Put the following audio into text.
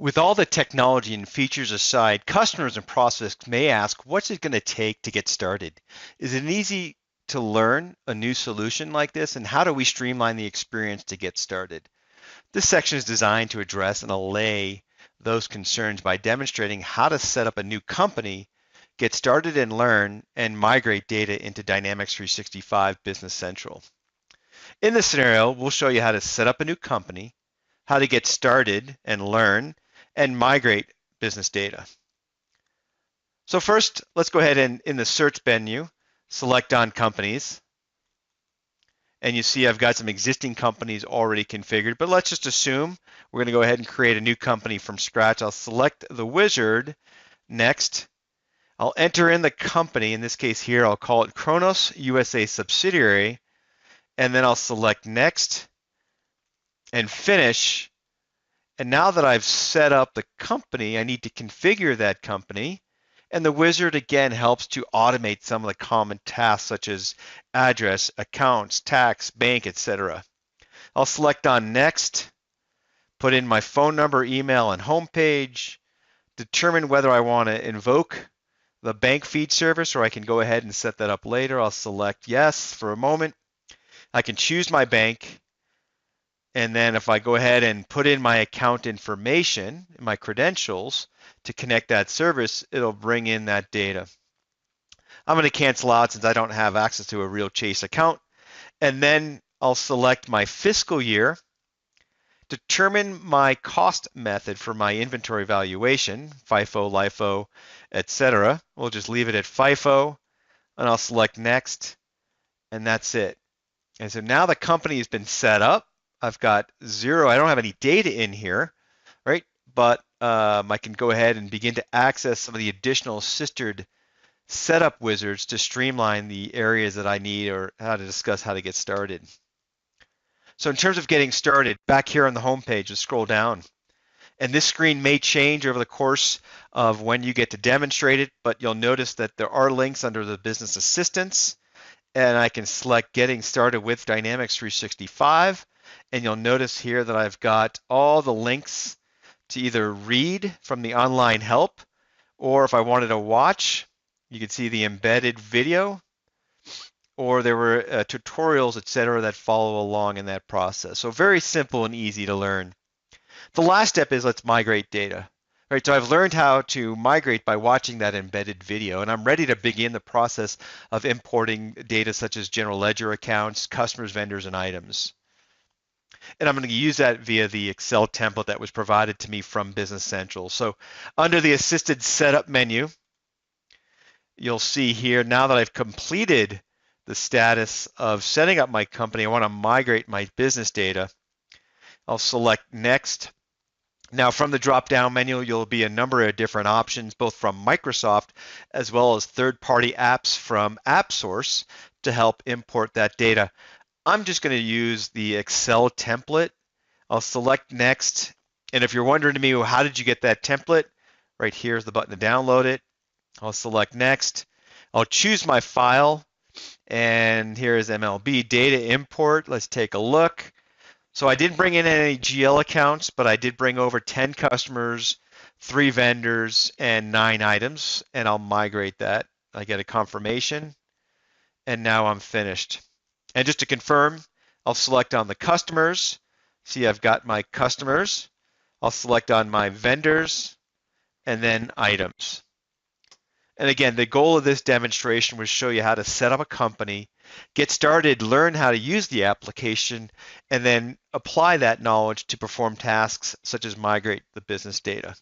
With all the technology and features aside, customers and prospects may ask, what's it going to take to get started? Is it easy to learn a new solution like this? And how do we streamline the experience to get started? This section is designed to address and allay those concerns by demonstrating how to set up a new company, get started and learn, and migrate data into Dynamics 365 Business Central. In this scenario, we'll show you how to set up a new company, how to get started and learn, and migrate business data. So first, let's go ahead and in the search menu, select on companies. And you see I've got some existing companies already configured, but let's just assume we're going to go ahead and create a new company from scratch. I'll select the wizard, next. I'll enter in the company, in this case here, I'll call it Kronos USA Subsidiary, and then I'll select next and finish. And now that I've set up the company, I need to configure that company. And the wizard again helps to automate some of the common tasks such as address, accounts, tax, bank, etc. I'll select on next, put in my phone number, email, and home page, determine whether I want to invoke the bank feed service or I can go ahead and set that up later. I'll select yes for a moment. I can choose my bank. And then if I go ahead and put in my account information, my credentials to connect that service, it'll bring in that data. I'm going to cancel out since I don't have access to a real Chase account. And then I'll select my fiscal year, determine my cost method for my inventory valuation, FIFO, LIFO, etc. We'll just leave it at FIFO, and I'll select next, and that's it. And so now the company has been set up. I've got zero, I don't have any data in here, right? But I can go ahead and begin to access some of the additional sistered setup wizards to streamline the areas that I need or how to discuss how to get started. So in terms of getting started, back here on the home page, just scroll down. And this screen may change over the course of when you get to demonstrate it, but you'll notice that there are links under the business assistance, and I can select getting started with Dynamics 365. And you'll notice here that I've got all the links to either read from the online help, or if I wanted to watch, you can see the embedded video, or there were tutorials, etc., that follow along in that process. So very simple and easy to learn. The last step is let's migrate data. All right, so I've learned how to migrate by watching that embedded video, and I'm ready to begin the process of importing data such as general ledger accounts, customers, vendors, and items. And I'm going to use that via the Excel template that was provided to me from Business Central. So under the assisted setup menu, you'll see here now that I've completed the status of setting up my company, I want to migrate my business data. I'll select next. Now from the drop-down menu, you'll be a number of different options, both from Microsoft as well as third-party apps from AppSource to help import that data. I'm just going to use the Excel template. I'll select next. And if you're wondering to me, well, how did you get that template? Right here's the button to download it. I'll select next. I'll choose my file. And here is MLB data import. Let's take a look. So I didn't bring in any GL accounts, but I did bring over 10 customers, 3 vendors, and 9 items. And I'll migrate that. I get a confirmation. And now I'm finished. And just to confirm, I'll select on the customers. See, I've got my customers. I'll select on my vendors and then items. And again, the goal of this demonstration was to show you how to set up a company, get started, learn how to use the application, and then apply that knowledge to perform tasks such as migrate the business data.